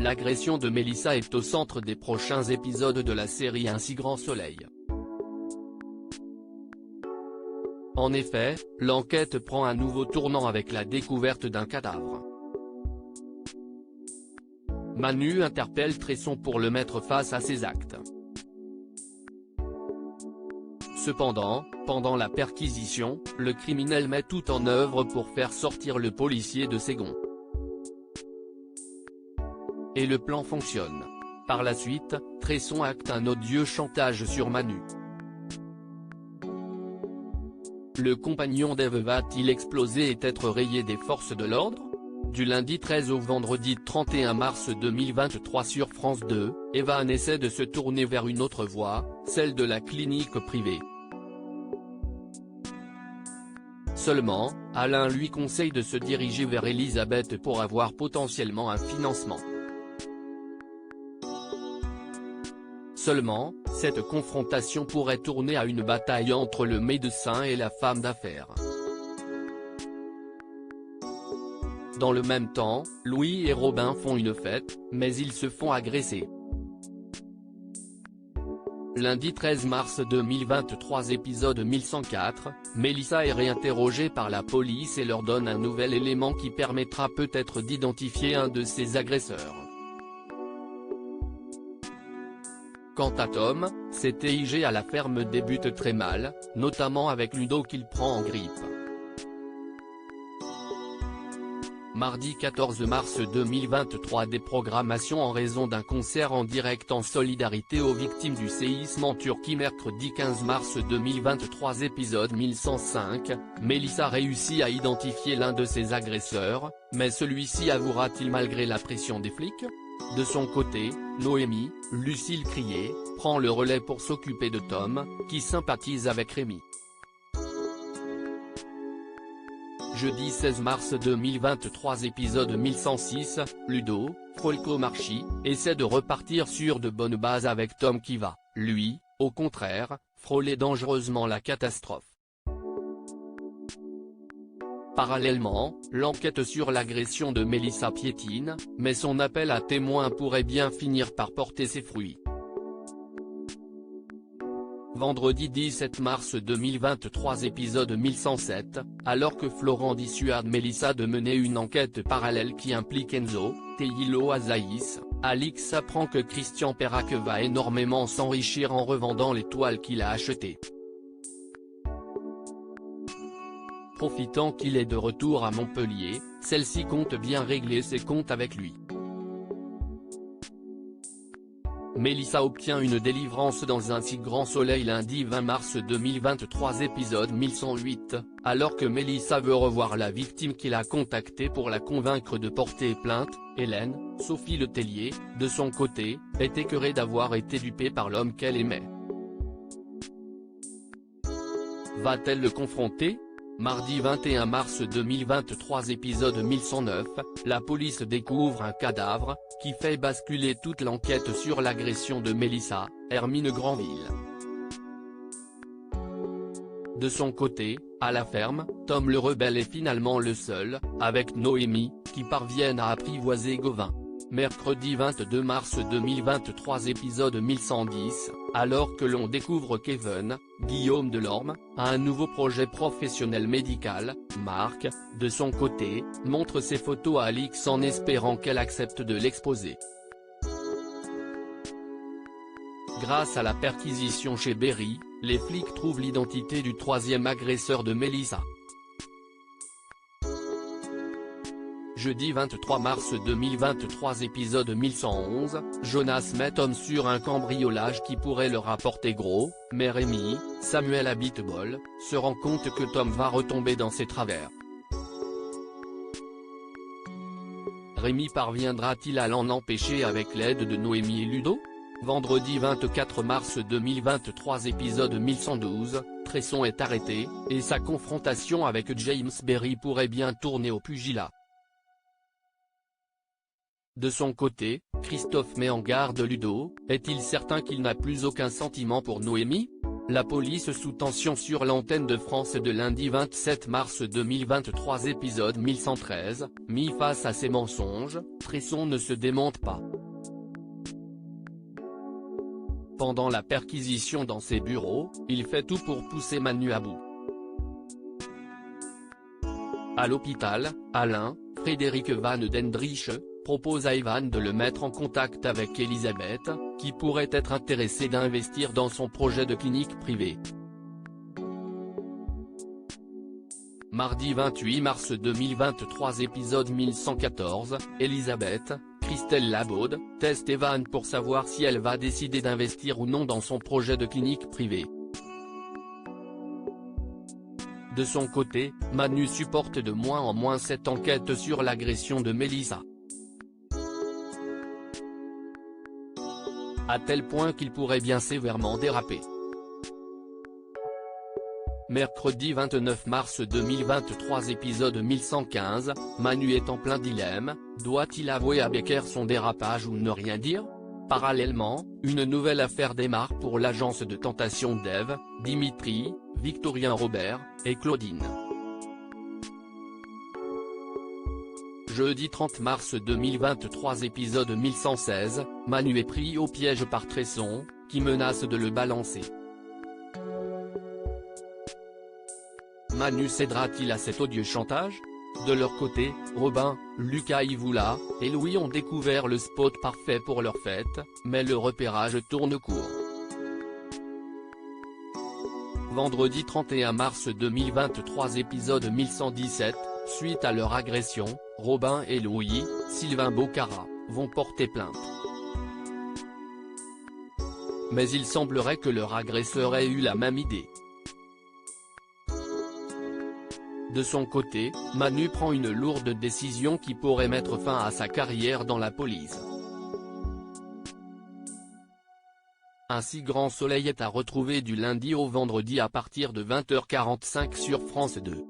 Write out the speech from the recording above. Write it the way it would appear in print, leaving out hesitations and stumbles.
l'agression de Mélissa est au centre des prochains épisodes de la série Un si grand soleil. En effet, l'enquête prend un nouveau tournant avec la découverte d'un cadavre. Manu interpelle Tresson pour le mettre face à ses actes. Cependant, pendant la perquisition, le criminel met tout en œuvre pour faire sortir le policier de ses gonds. Et le plan fonctionne. Par la suite, Tresson acte un odieux chantage sur Manu. Le compagnon d'Ève va-t-il exploser et être rayé des forces de l'ordre? Du lundi 13 au vendredi 31 mars 2023 sur France 2, Evan essaie de se tourner vers une autre voie, celle de la clinique privée. Seulement, Alain lui conseille de se diriger vers Elisabeth pour avoir potentiellement un financement. Seulement, cette confrontation pourrait tourner à une bataille entre le médecin et la femme d'affaires. Dans le même temps, Louis et Robin font une fête, mais ils se font agresser. Lundi 13 mars 2023 épisode 1104, Mélissa est réinterrogée par la police et leur donne un nouvel élément qui permettra peut-être d'identifier un de ses agresseurs. Quant à Tom, ses TIG à la ferme débutent très mal, notamment avec Ludo qu'il prend en grippe. Mardi 14 mars 2023 déprogrammation en raison d'un concert en direct en solidarité aux victimes du séisme en Turquie. Mercredi 15 mars 2023 épisode 1105, Mélissa réussit à identifier l'un de ses agresseurs, mais celui-ci avouera-t-il malgré la pression des flics? De son côté, Noémie, Lucille Crié, prend le relais pour s'occuper de Tom, qui sympathise avec Rémi. Jeudi 16 mars 2023 épisode 1106, Ludo, Folcomarchi, essaie de repartir sur de bonnes bases avec Tom qui va, lui, au contraire, frôler dangereusement la catastrophe. Parallèlement, l'enquête sur l'agression de Mélissa piétine, mais son appel à témoins pourrait bien finir par porter ses fruits. Vendredi 17 mars 2023 épisode 1107, alors que Florent dissuade Mélissa de mener une enquête parallèle qui implique Enzo, Teilo Azaïs, Alix apprend que Christian Perrac va énormément s'enrichir en revendant les toiles qu'il a achetées. Profitant qu'il est de retour à Montpellier, celle-ci compte bien régler ses comptes avec lui. Mélissa obtient une délivrance dans Un si grand soleil lundi 20 mars 2023 épisode 1108, alors que Mélissa veut revoir la victime qu'il a contactée pour la convaincre de porter plainte, Hélène, Sophie Letellier, de son côté, est écœurée d'avoir été dupée par l'homme qu'elle aimait. Va-t-elle le confronter? Mardi 21 mars 2023 épisode 1109, la police découvre un cadavre, qui fait basculer toute l'enquête sur l'agression de Mélissa, Hermine Granville. De son côté, à la ferme, Tom le rebelle est finalement le seul, avec Noémie, qui parviennent à apprivoiser Gauvin. Mercredi 22 mars 2023 épisode 1110, alors que l'on découvre Kevin, Guillaume Delorme, a un nouveau projet professionnel médical, Marc, de son côté, montre ses photos à Alix en espérant qu'elle accepte de l'exposer. Grâce à la perquisition chez Berry, les flics trouvent l'identité du troisième agresseur de Mélissa. Jeudi 23 mars 2023 épisode 1111, Jonas met Tom sur un cambriolage qui pourrait leur rapporter gros, mais Rémi, Samuel Abitbol, se rend compte que Tom va retomber dans ses travers. Rémi parviendra-t-il à l'en empêcher avec l'aide de Noémie et Ludo? Vendredi 24 mars 2023 épisode 1112, Tresson est arrêté, et sa confrontation avec James Berry pourrait bien tourner au pugilat. De son côté, Christophe met en garde Ludo, est-il certain qu'il n'a plus aucun sentiment pour Noémie? La police sous tension sur l'antenne de France de lundi 27 mars 2023 épisode 1113, mis face à ses mensonges, Tresson ne se démente pas. Pendant la perquisition dans ses bureaux, il fait tout pour pousser Manu à bout. À l'hôpital, Alain, Frédéric Van Dendrich, propose à Evan de le mettre en contact avec Elisabeth, qui pourrait être intéressée d'investir dans son projet de clinique privée. Mardi 28 mars 2023 épisode 1114, Elisabeth, Christelle Labaude, teste Evan pour savoir si elle va décider d'investir ou non dans son projet de clinique privée. De son côté, Manu supporte de moins en moins cette enquête sur l'agression de Mélissa. À tel point qu'il pourrait bien sévèrement déraper. Mercredi 29 mars 2023 épisode 1115, Manu est en plein dilemme, doit-il avouer à Becker son dérapage ou ne rien dire? Parallèlement, une nouvelle affaire démarre pour l'agence de tentation d'Ève, Dimitri, Victorien Robert, et Claudine. Jeudi 30 mars 2023 épisode 1116, Manu est pris au piège par Tresson, qui menace de le balancer. Manu cédera-t-il à cet odieux chantage? De leur côté, Robin, Lucas Ivoula, et Louis ont découvert le spot parfait pour leur fête, mais le repérage tourne court. Vendredi 31 mars 2023 épisode 1117, suite à leur agression, Robin et Louis, Sylvain Bocara, vont porter plainte. Mais il semblerait que leur agresseur ait eu la même idée. De son côté, Manu prend une lourde décision qui pourrait mettre fin à sa carrière dans la police. Ainsi Grand Soleil est à retrouver du lundi au vendredi à partir de 20h45 sur France 2.